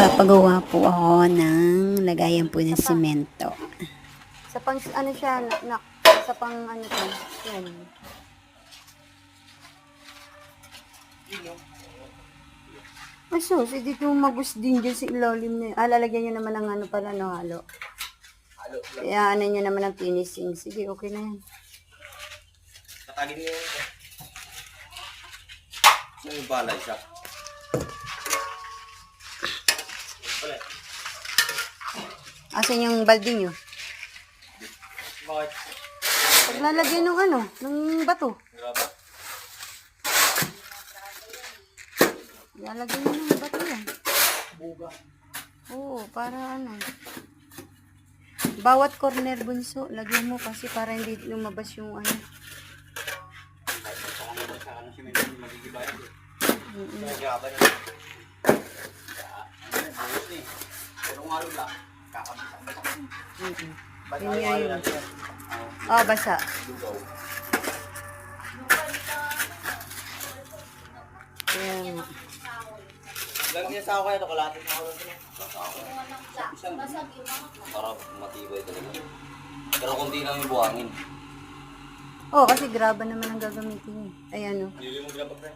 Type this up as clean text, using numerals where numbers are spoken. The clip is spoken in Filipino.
Magpapagawa po ako ng lagayan po ng semento. Sa pang, ano siya, sa pang, ano to, yan. Ay, sus, hindi ko magus din dyan sa ilalim na yun. Lalagyan nyo naman ng ano pala, no, halo. Kaya ano nyo naman ng finishing. Sige, okay na yan. Tatagin niyo yun. Yung balay siya. Asan yung balde nyo? Bakit? Paglalagyan ng ano, ng bato. Grabe. Lalagyan nyo ng bato yan. Oo, para ano. Bawat corner bunso, lagyan mo kasi para hindi lumabas yung ano. Grabe na. Pero kung ano lang, kakabisang. Yun nga yun. Oh, basa. Kaya nga. Lang niya sa ako kaya ito, kalatin na ako lang sila. Isang para matibay talaga. Pero kung di lang yung buhangin. Oh, kasi graba naman ang gagamitin niya. Ayan o. Hindi mo grabe pre.